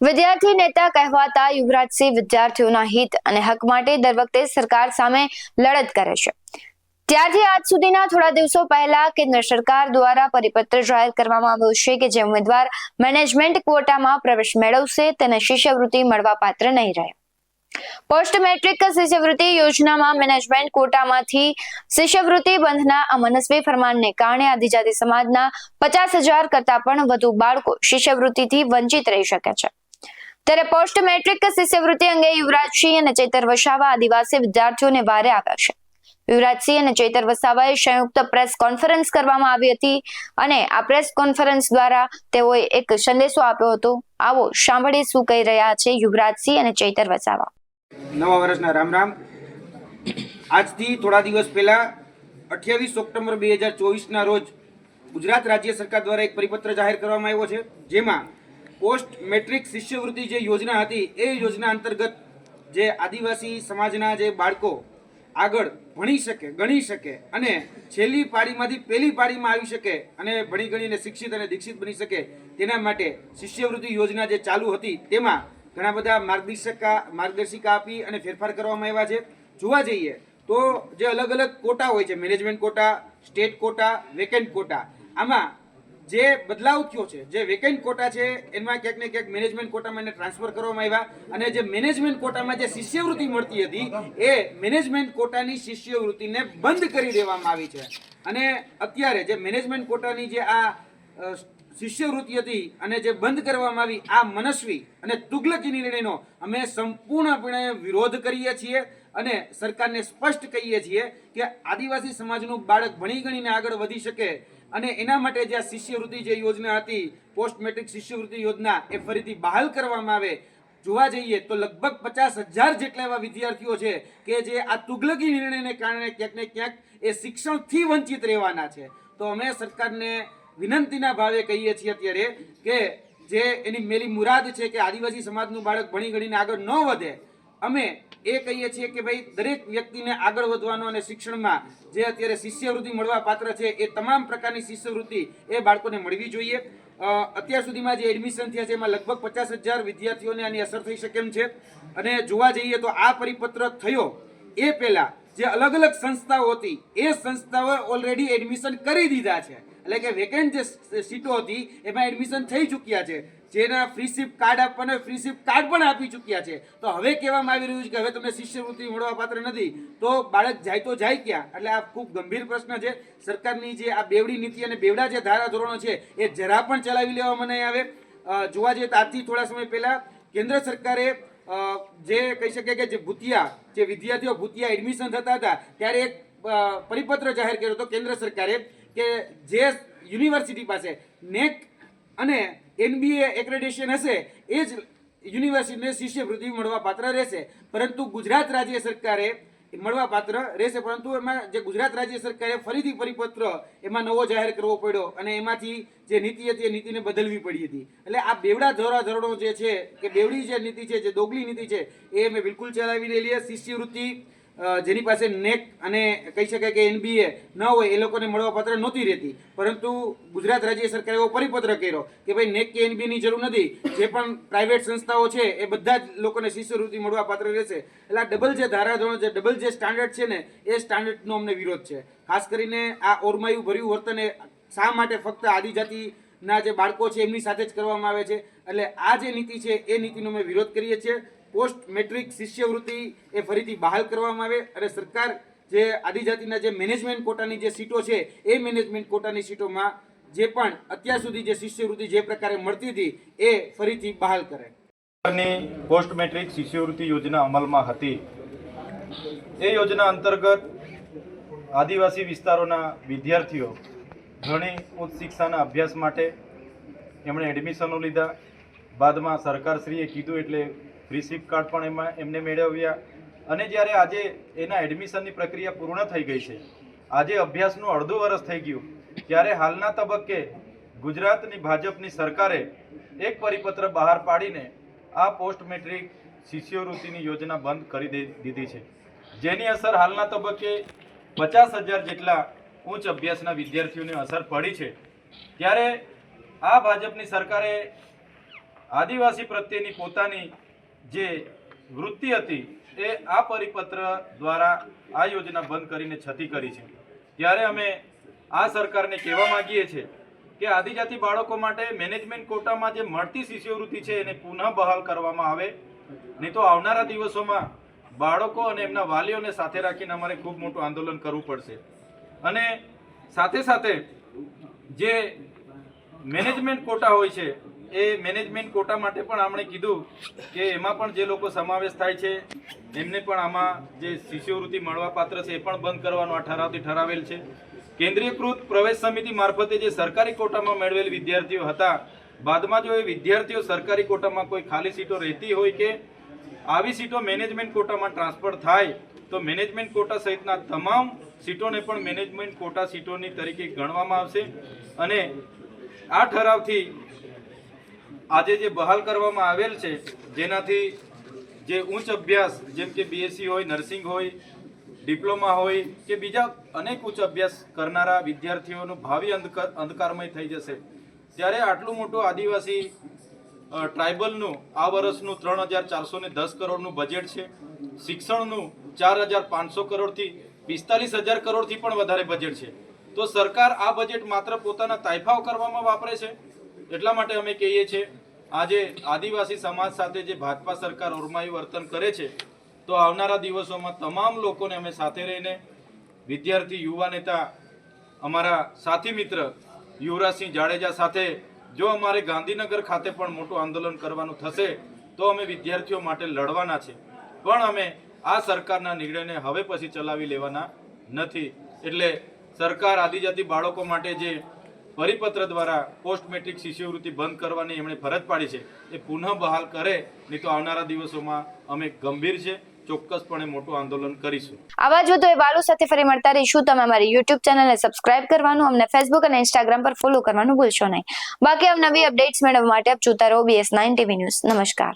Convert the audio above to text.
વિદ્યાર્થી નેતા કહેવાતા યુવરાજસિંહ વિદ્યાર્થીઓના હિત અને હક માટે દર વખતે સરકાર સામે લડત કરે છે। ત્યારથી આજ સુધીના થોડા દિવસો પહેલા કેન્દ્ર સરકાર દ્વારા પરિપત્ર જાહેર કરવામાં આવ્યો છે કે જે ઉમેદવાર મેનેજમેન્ટ ક્વોટામાં પ્રવેશ મેળવશે તેને શિષ્યવૃત્તિ મળવાપાત્ર નહીં રહે। પોસ્ટ મેટ્રિક શિષ્યવૃત્તિ યોજનામાં મેનેજમેન્ટ કોટામાંથી શિષ્યવૃત્તિ બંધના આ મનસ્વી ફરમાનને કારણે આદિજાતિ સમાજના 50,000 કરતા પણ વધુ બાળકો શિષ્યવૃત્તિથી વંચિત રહી શકે છે। ત્યારે પોસ્ટ મેટ્રિક શિષ્યવૃત્તિ અંગે યુવરાજસિંહ અને ચૈતર વસાવા આદિવાસી વિદ્યાર્થીઓને વારે આવ્યા છે। યુવરાજસિંહ અને ચૈતર વસાવાએ સંયુક્ત પ્રેસ કોન્ફરન્સ કરવામાં આવી હતી અને આ પ્રેસ કોન્ફરન્સ દ્વારા તેઓએ એક સંદેશો આપ્યો હતો। આવો સાંભળીએ શું કહી રહ્યા છે યુવરાજસિંહ અને ચૈતર વસાવા। નવા વર્ષના રામ રામ। આજથી થોડા દિવસ પહેલા 28 ઓક્ટોબર 2024 રોજ ગુજરાત રાજ્ય સરકાર દ્વારા એક પરિપત્ર જાહેર કરવામાં આવ્યો છે, જેમાં પોસ્ટ મેટ્રિક શિષ્યવૃત્તિ જે યોજના હતી એ યોજના અંતર્ગત જે આદિવાસી સમાજના જે બાળકો આગળ ભણી શકે, ગણી શકે અને છેલ્લી પાળીમાંથી પહેલી પાળીમાં આવી શકે અને ભણી ગણીને શિક્ષિત અને દીક્ષિત બની શકે તેના માટે શિષ્યવૃત્તિ યોજના જે ચાલુ હતી તેમાં ઘણા બધા માર્ગદર્શિકા આપી અને ફેરફાર કરવામાં આવ્યા છે। જોવા જઈએ તો જે અલગ અલગ કોટા હોય છે, management quota, state quota, vacant quota, આમાં જે બદલાવ થયો છે, જે વેકેન્ટ કોટા છે એમાં ક્યાંક ને ક્યાંક મેનેજમેન્ટ કોટામાં એને ટ્રાન્સફર કરવામાં આવ્યા અને જે મેનેજમેન્ટ કોટામાં જે શિષ્યવૃત્તિ મળતી હતી એ મેનેજમેન્ટ કોટાની શિષ્યવૃત્તિને બંધ કરી દેવામાં આવી છે। અને અત્યારે જે મેનેજમેન્ટ કોટાની જે આ શિષ્યવૃત્તિ હતી અને જે બંધ કરવામાં આવી આ મનસ્વી અને તુગલકી નિર્ણયનો અમે સંપૂર્ણપણે વિરોધ કરીએ છીએ અને સરકારને સ્પષ્ટ કહીએ છીએ કે આદિવાસી સમાજનું બાળક ભણી ગણીને આગળ વધી શકે અને એના માટે જે આ શિષ્યવૃત્તિ જે યોજના હતી પોસ્ટ મેટ્રિક શિષ્યવૃત્તિ યોજના એ ફરીથી બહાલ કરવામાં આવે। જોવા જઈએ તો લગભગ 50,000 જેટલા એવા વિદ્યાર્થીઓ છે કે જે આ તુગલકી નિર્ણયને કારણે ક્યાંક ને ક્યાંક એ શિક્ષણથી વંચિત રહેવાના છે। તો અમે સરકારને વિનંતીના ભાવે કહીએ છીએ અત્યારે કે જે એની મેલી મુરાદ છે કે આદિવાસી સમાજનું બાળક ભણી ગણીને આગળ ન વધે, અમે એ કહીએ છીએ કે ભાઈ દરેક વ્યક્તિને આગળ વધવાનો અને શિક્ષણમાં જે અત્યારે શિષ્યવૃત્તિ મળવા પાત્ર છે એ તમામ પ્રકારની શિષ્યવૃત્તિ એ બાળકોને મળવી જોઈએ। અત્યાર સુધીમાં જે એડમિશન થયા છે એમાં લગભગ 50,000 વિદ્યાર્થીઓને આની અસર થઈ શકે એમ છે। અને જોવા જઈએ તો આ પરિપત્ર થયો એ પહેલા જે અલગ અલગ સંસ્થાઓ હતી એ સંસ્થાઓએ ઓલરેડી એડમિશન કરી દીધા છે, એટલે કે વેકેન્ટ જે સીટો હતી એમાં એડમિશન થઈ ચૂક્યા છે, જેના ફ્રીશિપ કાર્ડ આપવાના ફ્રીશિપ કાર્ડ પણ આપી ચૂક્યા છે। તો હવે કહેવામાં આવી રહ્યું છે કે હવે તમને શિષ્યવૃત્તિ મળવા પાત્ર નથી, તો બાળક જાય તો જાય ક્યાં? એટલે આ ખૂબ ગંભીર પ્રશ્ન છે। સરકારની જે આ બેવડી નીતિ અને બેવડા જે ધારા ધોરણો છે એ જરા પણ ચલાવી લેવામાં નહીં આવે। જોવા જઈએ તો આજથી થોડા સમય પહેલા કેન્દ્ર સરકારે જે કહી શકે કે જે ભૂતિયા જે વિદ્યાર્થીઓ ભૂતિયા એડમિશન થતા હતા ત્યારે એક પરિપત્ર જાહેર કર્યો હતો કેન્દ્ર સરકારે કે જે યુનિવર્સિટી પાસે નેક અને NBA એક્રેડિટેશન હશે એ જ યુનિવર્સિટીને શિષ્યવૃત્તિ મળવા પાત્ર રહેશે, પરંતુ ગુજરાત રાજ્ય સરકારે મળવા પાત્ર રહેશે, પરંતુ એમાં જે ગુજરાત રાજ્ય સરકારે ફરીથી પરિપત્ર એમાં નવો જાહેર કરવો પડ્યો અને એમાંથી જે નીતિ હતી એ નીતિને બદલવી પડી હતી। એટલે આ બેવડા ધોરણો જે છે કે બેવડી જે નીતિ છે, જે દોગલી નીતિ છે એ અમે બિલકુલ ચલાવી લેલી। શિષ્યવૃત્તિ જેની પાસે નેક અને કહી શકાય કે NBA ન હોય એ લોકોને મળવા પાત્ર નહોતી રહેતી, પરંતુ ગુજરાત રાજ્ય સરકારે એવો પરિપત્ર કર્યો કે ભાઈ નેક કે NBA ની જરૂર નથી, જે પણ પ્રાઇવેટ સંસ્થાઓ છે એ બધા જ લોકોને શિષ્યવૃત્તિ મળવા પાત્ર રહેશે। એટલે આ ડબલ જે ધારાધોરણ છે, ડબલ જે સ્ટાન્ડર્ડ છે ને એ સ્ટાન્ડર્ડનો અમને વિરોધ છે। ખાસ કરીને આ ઓરમાયું ભર્યું વર્તન શા માટે ફક્ત આદિજાતિના જે બાળકો છે એમની સાથે જ કરવામાં આવે છે? એટલે આ જે નીતિ છે એ નીતિનો અમે વિરોધ કરીએ છીએ। પોસ્ટ મેટ્રિક શિષ્યવૃત્તિ એ ફરીથી બહાલ કરવામાં આવે અને સરકાર જે આદિજાતિના જે મેનેજમેન્ટ કોટાની જે સીટો છે એ મેનેજમેન્ટ કોટાની સીટોમાં જે પણ અત્યાર સુધી જે શિષ્યવૃત્તિ જે પ્રકારે મળતી હતી એ ફરીથી બહાલ કરે। પોસ્ટ મેટ્રિક શિષ્યવૃત્તિ યોજના અમલમાં હતી, એ યોજના અંતર્ગત આદિવાસી વિસ્તારોના વિદ્યાર્થીઓ ઘણી ઉચ્ચ શિક્ષાના અભ્યાસ માટે એમણે એડમિશનો લીધા, બાદમાં સરકારશ્રીએ કીધું એટલે ફ્રીશિપ કાર્ડ પણ એમને મેળવ્યા અને જ્યારે આજે એના એડમિશનની પ્રક્રિયા પૂર્ણ થઈ ગઈ છે, આજે અભ્યાસનું અડધું વર્ષ થઈ ગયું, ત્યારે હાલના તબક્કે ગુજરાતની ભાજપની સરકારે એક પરિપત્ર બહાર પાડીને આ પોસ્ટ મેટ્રિક શિષ્યવૃત્તિની યોજના બંધ કરી દીધી છે, જેની અસર હાલના તબક્કે 50,000 જેટલા ઉચ્ચ અભ્યાસના વિદ્યાર્થીઓને અસર પડી છે। ત્યારે આ ભાજપની સરકારે આદિવાસી પ્રત્યેની પોતાની જે વૃત્તિ હતી એ આ પરિપત્ર દ્વારા આ યોજના બંધ કરીને છતી કરી છે. ત્યારે અમે આ સરકારને કહેવા માંગીએ છીએ કે આદિજાતિ બાળકો માટે મેનેજમેન્ટ કોટામાં જે મળતી શિષ્યવૃત્તિ છે એને પુનઃ બહાલ કરવામાં આવે, નહીં તો આવનારા દિવસોમાં બાળકો અને એમના વાલીઓને સાથે રાખીને અમારે ખૂબ મોટું આંદોલન કરવું પડશે. અને સાથે સાથે જે મેનેજમેન્ટ કોટા હોય છે એ મેનેજમેન્ટ કોટા માટે પણ આપણે કીધું કે એમાં પણ જે લોકો સમાવેશ થાય છે એમને પણ આમાં જે શિષ્યવૃત્તિ મળવાપાત્ર છે એ પણ બંધ કરવાનો આ ઠરાવથી ઠરાવેલ છે. કેન્દ્રીયકૃત પ્રવેશ સમિતિ મારફતે જે સરકારી કોટામાં મેળવેલ વિદ્યાર્થીઓ હતા, બાદમાં જો એ વિદ્યાર્થીઓ સરકારી કોટામાં કોઈ ખાલી સીટો રહેતી હોય કે આવી સીટો મેનેજમેન્ટ કોટામાં ટ્રાન્સફર થાય તો મેનેજમેન્ટ કોટા સહિતના તમામ સીટોને પણ મેનેજમેન્ટ કોટા સીટોની તરીકે ગણવામાં આવશે. અને આ ઠરાવથી આજે જે બહાલ કરવામાં આવેલ છે જેનાથી જે ઉચ્ચ અભ્યાસ જેમ કે બીએસસી હોય, નર્સિંગ હોય, ડિપ્લોમા હોય કે બીજા અનેક ઉચ્ચ અભ્યાસ કરનારા વિદ્યાર્થીઓનું ભાવિ અંધકારમય થઈ જશે. ત્યારે આટલું મોટું આદિવાસી ટ્રાઇબલનું આ વર્ષનું 3,410 કરોડનું બજેટ છે. શિક્ષણનું 4,500 કરોડથી 45,000 કરોડથી પણ વધારે બજેટ છે. તો સરકાર આ બજેટ માત્ર પોતાના તાઇફાઓ કરવામાં વાપરે છે. એટલા માટે અમે કહીએ છીએ આજે આદિવાસી સમાજ સાથે જે ભાજપા સરકાર ઓરમાયું વર્તન કરે છે તો આવનારા દિવસોમાં તમામ લોકોને અમે સાથે રહીને વિદ્યાર્થી યુવા નેતા અમારા સાથી મિત્ર યુવરાજસિંહ જાડેજા સાથે જો અમારે ગાંધીનગર ખાતે પણ મોટું આંદોલન કરવાનું થશે તો અમે વિદ્યાર્થીઓ માટે લડવાના છે. પણ અમે આ સરકારના નિર્ણયને હવે પછી ચલાવી લેવાના નથી. એટલે સરકાર આદિજાતિ બાળકો માટે જે પરિપત્ર દ્વારા પોસ્ટ મેટ્રિક શિષ્યવૃત્તિ બંધ કરવાની એમણે ફરજ પાડી છે એ પુનઃ બહાલ કરે, નહીં તો આવનારા દિવસોમાં અમે ગંભીર છે, ચોક્કસપણે મોટું આંદોલન કરીશું. આવા જ વધુ અહેવાલો સાથે ફરી મળતા રહીશું. તમે અમારી યુટ્યુબ ચેનલને સબસ્ક્રાઇબ કરવાનું, અમને ફેસબુક અને ઇન્સ્ટાગ્રામ પર ફોલો કરવાનું ભૂલશો નહીં. બાકી નવી અપડેટ્સ મેળવવા માટે આપ જોતા રહો BS9 TV ન્યૂઝ. નમસ્કાર.